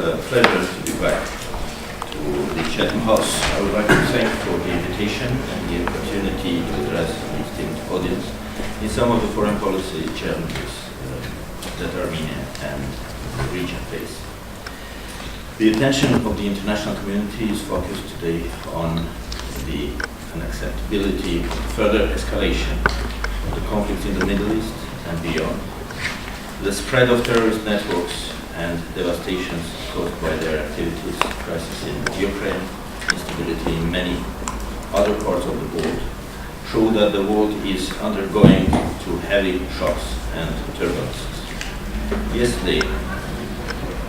a pleasure to be back to the Chatham House. I would like to thank for the invitation and the opportunity to address the esteemed audience in some of the foreign policy challenges that Armenia and the region face. The attention of the international community is focused today on the unacceptability of further escalation of the conflict in the Middle East and beyond, the spread of terrorist networks and devastations caused by their activities, crisis in Ukraine, instability in many other parts of the world, show that the world is undergoing two heavy shocks and turbulences. Yesterday,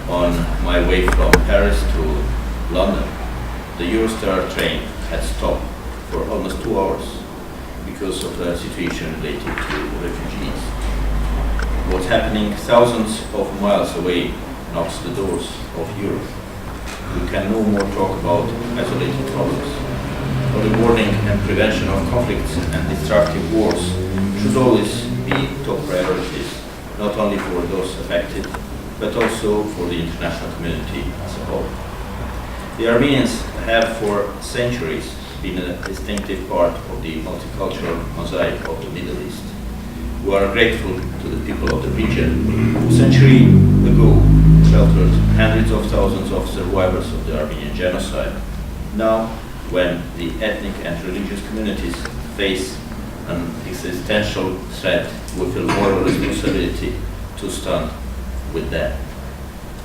on my way from Paris to London, the Eurostar train had stopped for almost 2 hours because of the situation related to refugees. What's happening thousands of miles away knocks the doors of Europe. We can no more talk about isolated problems. Early warning and prevention of conflicts and destructive wars should always be top priorities, not only for those affected, but also for the international community as a whole. The Armenians have for centuries been a distinctive part of the multicultural mosaic of the Middle East. We are grateful to the people of the region who a century ago sheltered hundreds of thousands of survivors of the Armenian genocide. Now, when the ethnic and religious communities face an existential threat, we feel moral responsibility to stand with them.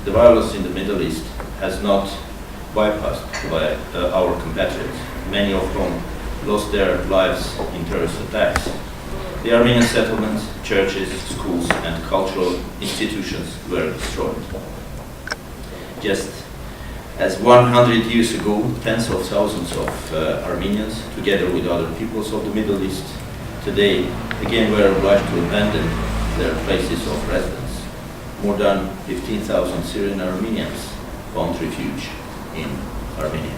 The violence in the Middle East has not bypassed by our compatriots, many of whom lost their lives in terrorist attacks. The Armenian settlements, churches, schools, and cultural institutions were destroyed. Just as 100 years ago, tens of thousands of Armenians, together with other peoples of the Middle East, today again were obliged to abandon their places of residence. More than 15,000 Syrian Armenians found refuge in Armenia.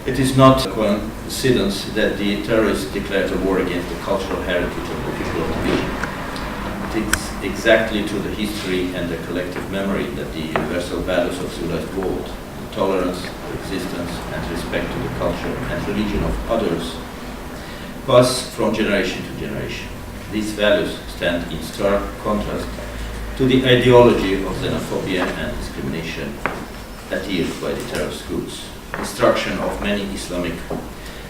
It is not a coincidence that the terrorists declared a war against the cultural heritage of the people of the region. It is exactly to the history and the collective memory that the universal values of civilized world, tolerance, resistance, and respect to the culture and religion of others, pass from generation to generation. These values stand in stark contrast to the ideology of xenophobia and discrimination adhered by the terrorist groups. Destruction of many Islamic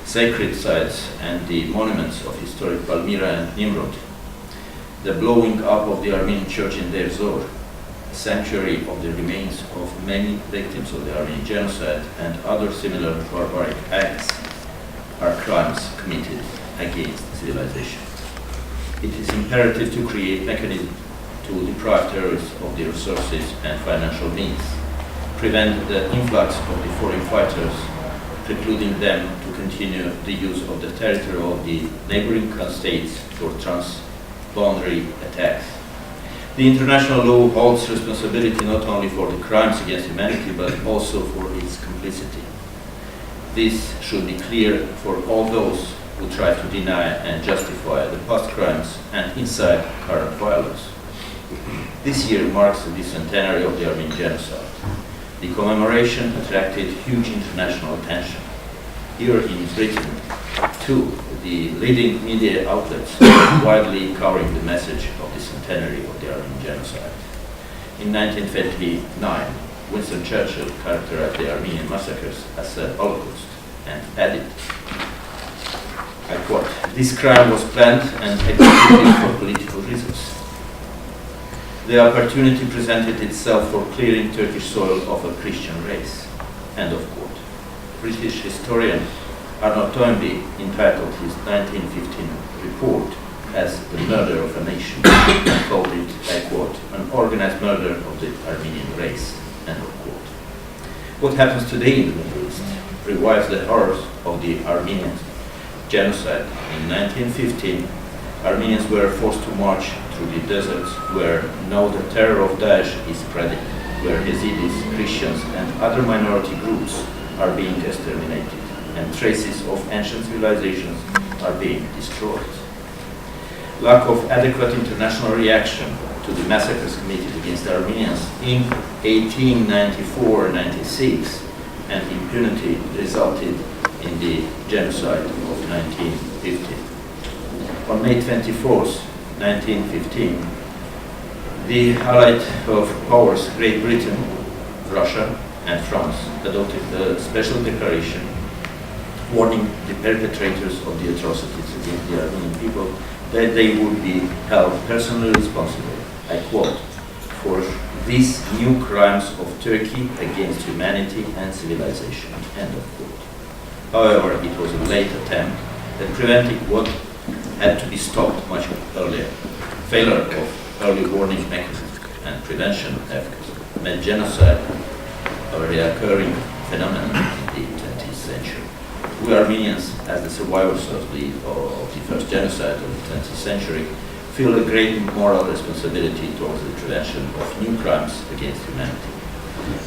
sacred sites and the monuments of historic Palmyra and Nimrod, the blowing up of the Armenian church in Deir Zor, a sanctuary of the remains of many victims of the Armenian genocide, and other similar barbaric acts are crimes committed against civilization. It is imperative to create mechanisms to deprive terrorists of their resources and financial means, prevent the influx of the foreign fighters, precluding them to continue the use of the territory of the neighboring states for transboundary attacks. The international law holds responsibility not only for the crimes against humanity, but also for its complicity. This should be clear for all those who try to deny and justify the past crimes and incite current violence. This year marks the centenary of the Armenian genocide. The commemoration attracted huge international attention. Here in Britain, too, the leading media outlets are widely covering the message of the centenary of the Armenian genocide. In 1929, Winston Churchill characterized the Armenian massacres as a Holocaust and added, I quote, "This crime was planned and executed for political reasons. The opportunity presented itself for clearing Turkish soil of a Christian race." End of quote. British historian Arnold Toynbee entitled his 1915 report as "The Murder of a Nation" and called it, I quote, "an organized murder of the Armenian race." End of quote. What happens today in the Middle East revives the horrors of the Armenian genocide. In 1915, Armenians were forced to march through the deserts where now the terror of Daesh is spreading, where Yazidis, Christians, and other minority groups are being exterminated, and traces of ancient civilizations are being destroyed. Lack of adequate international reaction to to the massacres committed against Armenians in 1894-96, and impunity resulted in the genocide of 1950. On May 24th, 1915, the Allied powers, Great Britain, Russia, and France, adopted a special declaration warning the perpetrators of the atrocities against the Armenian people that they would be held personally responsible, I quote, for these new crimes of Turkey against humanity and civilization, end of quote. However, it was a late attempt at preventing what had to be stopped much earlier. Failure of early warning mechanisms and prevention efforts made genocide a recurring phenomenon in the 20th century. We Armenians, as the survivors of the first genocide of the 20th century, feel a great moral responsibility towards the prevention of new crimes against humanity.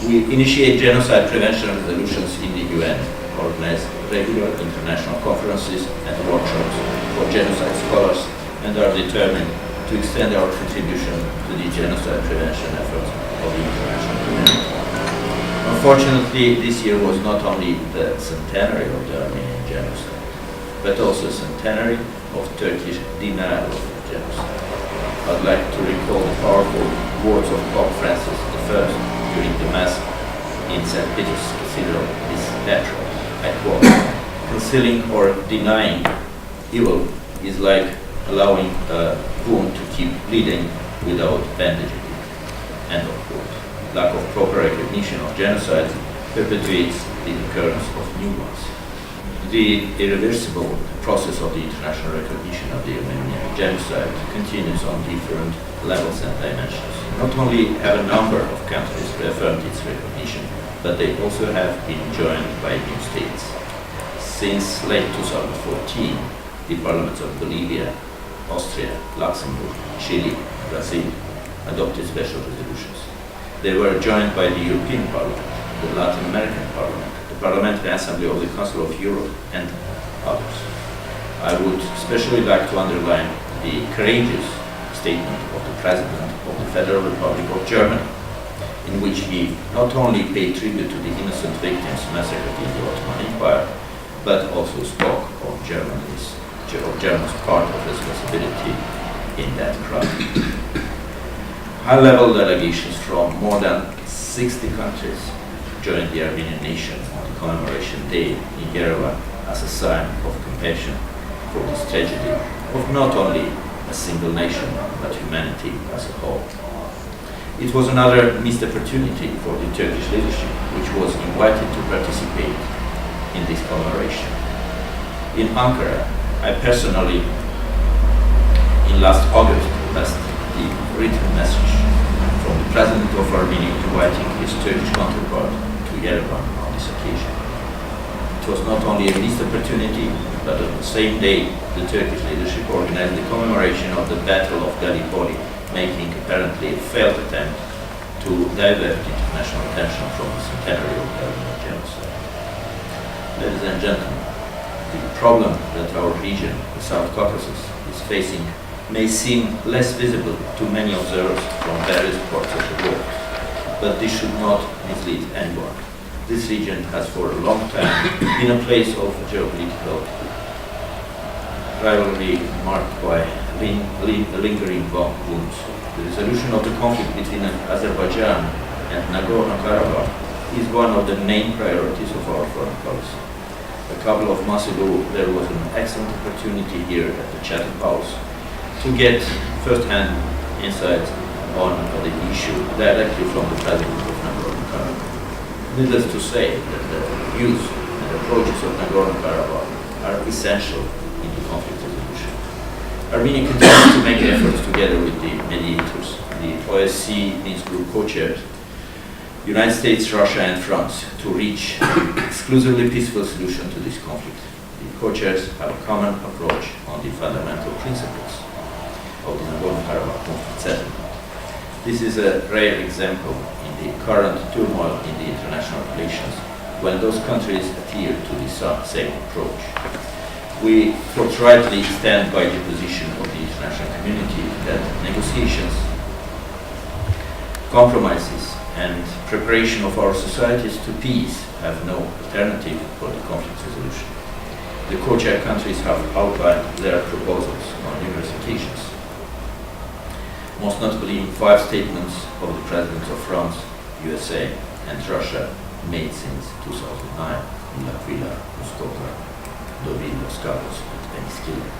We initiate genocide prevention resolutions in the UN, organize regular international conferences and workshops for genocide scholars, and are determined to extend our contribution to the genocide prevention efforts of the international community. Unfortunately, this year was not only the centenary of the Armenian genocide, but also a centenary of Turkish denial of genocide. I'd like to recall the powerful words of Pope Francis I during the Mass in St. Peter's Cathedral this April. I quote, "Concealing or denying evil is like allowing a wound to keep bleeding without bandaging it." End of quote. Lack of proper recognition of genocide perpetuates the occurrence of new ones. The irreversible process of the international recognition of the Armenian genocide continues on different levels and dimensions. Not only have a number of countries reaffirmed its recognition, but they also have been joined by new states. Since late 2014, the parliaments of Bolivia, Austria, Luxembourg, Chile, Brazil adopted special resolutions. They were joined by the European Parliament, the Latin American Parliament, the Parliamentary Assembly of the Council of Europe, and others. I would especially like to underline the courageous statement of the President of the Federal Republic of Germany, in which he not only paid tribute to the innocent victims massacred in the Ottoman Empire, but also spoke of Germany's part of responsibility in that crime. High-level delegations from more than 60 countries joined the Armenian nation on the commemoration day in Yerevan as a sign of compassion for this tragedy of not only a single nation, but humanity as a whole. It was another missed opportunity for the Turkish leadership, which was invited to participate in this commemoration. In Ankara, I personally, in last August, passed the written message from the President of Armenia inviting his Turkish counterpart to Yerevan on this occasion. It was not only a missed opportunity, but on the same day, the Turkish leadership organized the commemoration of the Battle of Gallipoli, making apparently a failed attempt to divert international attention from the centenary of the Armenian genocide. Ladies and gentlemen, the problem that our region, the South Caucasus, is facing may seem less visible to many observers from various parts of the world, but this should not mislead anyone. This region has for a long time been a place of geopolitical rivalry marked by lingering wounds. The resolution of the conflict between Azerbaijan and Nagorno-Karabakh is one of the main priorities of our foreign policy. A couple of months ago, there was an excellent opportunity here at the Chatham House to get first-hand insights on the issue directly from the President of Nagorno-Karabakh. Needless to say that the views and approaches of Nagorno-Karabakh are essential in the conflict resolution. Armenia continues to make efforts together with the mediators, the OSCE Minsk Group co-chairs, United States, Russia, and France, to reach exclusively peaceful solution to this conflict. The co-chairs have a common approach on the fundamental principles of the Nagorno-Karabakh conflict settlement. This is a rare example in the current turmoil in the international relations when those countries adhere to the same approach. We forthrightly stand by the position of the international community that negotiations Compromises and preparation of our societies to peace have no alternative for the conflict resolution. The co-chair countries have outlined their proposals on numerous occasions, most notably in 5 statements of the presidents of France, USA, and Russia made since 2009 in L'Aquila, Muskoka, Deauville, Los Cabos, and Peninsular.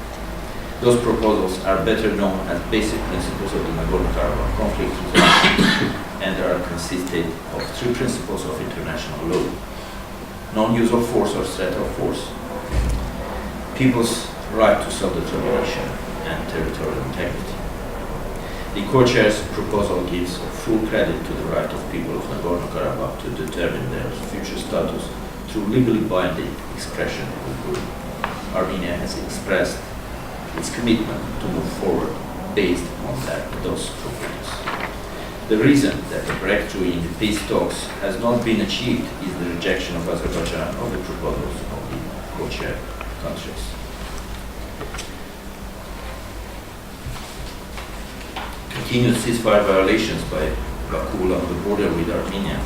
Those proposals are better known as basic principles of the Nagorno-Karabakh conflict resolution and are consisted of 3 principles of international law: non-use of force or threat of force, people's right to self-determination, and territorial integrity. The co-chair's proposal gives full credit to the right of people of Nagorno-Karabakh to determine their future status through legally binding expression of will. Armenia has expressed its commitment to move forward based on those proposals. The reason that the breakthrough in the peace talks has not been achieved is the rejection of Azerbaijan of the proposals of the co-chair countries. Continued ceasefire violations by Baku on the border with Armenia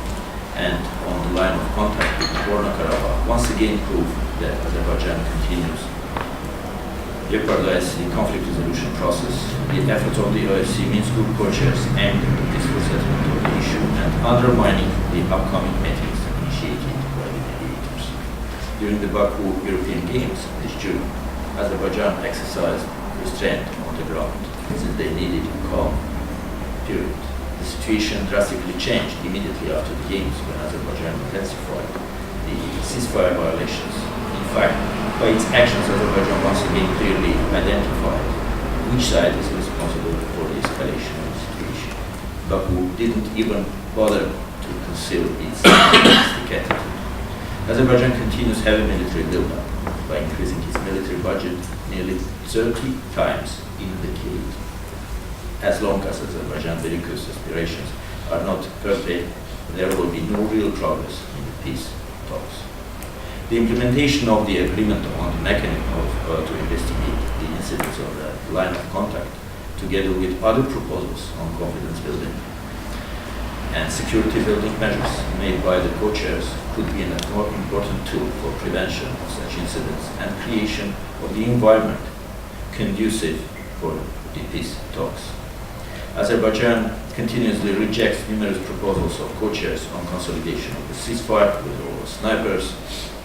and on the line of contact with Nagorno-Karabakh once again prove that Azerbaijan continues jeopardize the conflict resolution process. The efforts of the OSCE Minsk Group co-chairs aimed at the peaceful settlement of the issue and undermining the upcoming meetings initiated by the mediators. During the Baku European Games this June, Azerbaijan exercised restraint on the ground since they needed a calm period. The situation drastically changed immediately after the Games when Azerbaijan intensified the ceasefire violations. In fact, by its actions, Azerbaijan once again clearly identified which side is responsible for the escalation of the situation. Baku didn't even bother to conceal its attitude. Azerbaijan continues heavy military buildup by increasing its military budget nearly 30 times in a decade. As long as Azerbaijan's bellicose aspirations are not curtailed, there will be no real progress in the peace talks. The implementation of the agreement on the mechanism to investigate the incidents of the line of contact, together with other proposals on confidence building and security building measures made by the co-chairs, could be an more important tool for prevention of such incidents and creation of the environment conducive for the peace talks. Azerbaijan continuously rejects numerous proposals of co-chairs on consolidation of the ceasefire with all snipers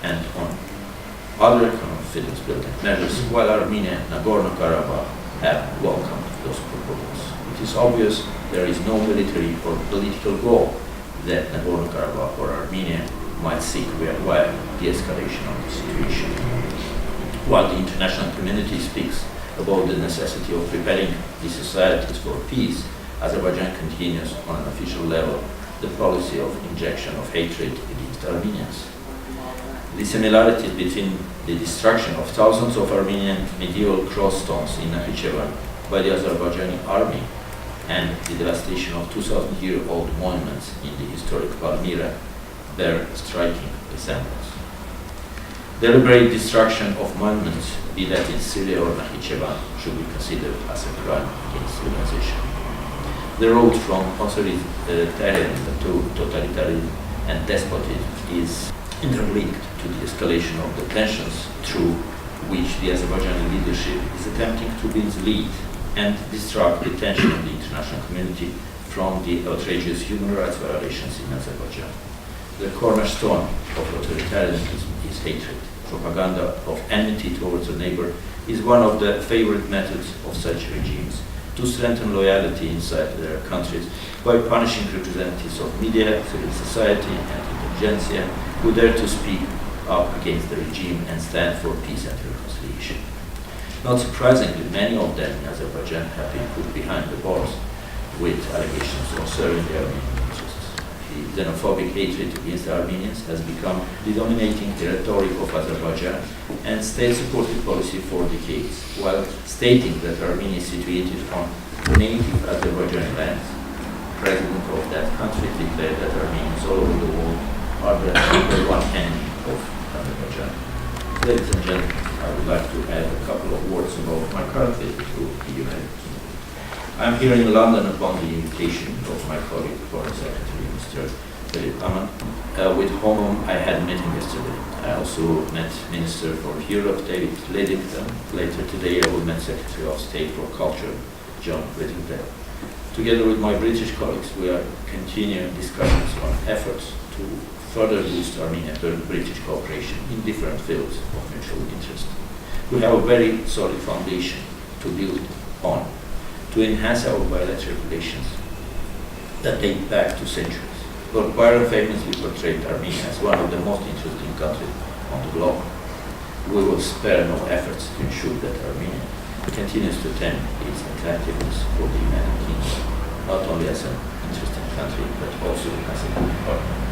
and on other confidence building measures, while Armenia and Nagorno-Karabakh have welcomed those proposals. It is obvious there is no military or political goal that Nagorno-Karabakh or Armenia might seek via de-escalation of the situation. While the international community speaks about the necessity of preparing the societies for peace, Azerbaijan continues on an official level the policy of injection of hatred against Armenians. The similarities between the destruction of thousands of Armenian medieval cross stones in Nakhichevan by the Azerbaijani army and the devastation of 2,000-year-old monuments in the historic Palmyra bear striking resemblance. Deliberate destruction of monuments, be that in Syria or Nakhichevan, should be considered as a crime against civilization. The road from authoritarianism to totalitarianism and despotism is interlinked to the escalation of the tensions through which the Azerbaijani leadership is attempting to lead and distract the attention of the international community from the outrageous human rights violations in Azerbaijan. The cornerstone of authoritarianism is hatred. Propaganda of enmity towards a neighbor is one of the favorite methods of such regimes to strengthen loyalty inside their countries by punishing representatives of media, civil society, and intelligentsia who dare to speak up against the regime and stand for peace and reconciliation. Not surprisingly, many of them in Azerbaijan have been put behind the bars with allegations of serving the Armenian interests. The xenophobic hatred against the Armenians has become the dominating rhetoric of Azerbaijan and state-supported policy for decades, while stating that Armenia is situated on native Azerbaijani lands. The president of that country declared that Armenians all over the world are the number one enemy of Azerbaijan. Ladies and gentlemen, I would like to add a couple of words about my current visit to the United Kingdom. I'm here in London upon the invitation of my colleague, Foreign Secretary, Mr. Philip Hammond, with whom I had a meeting yesterday. I also met Minister for Europe, David Lidington. Later today, I will meet Secretary of State for Culture, John Whittingdale. Together with my British colleagues, we are continuing discussions on efforts to further boost Armenia-British cooperation in different fields of mutual interest. We have a very solid foundation to build on, to enhance our bilateral relations that date back to centuries. Lord Byron famously portrayed Armenia as one of the most interesting countries on the globe. We will spare no efforts to ensure that Armenia continues to attain its attractiveness for the United Kingdom, not only as an interesting country, but also as a good partner.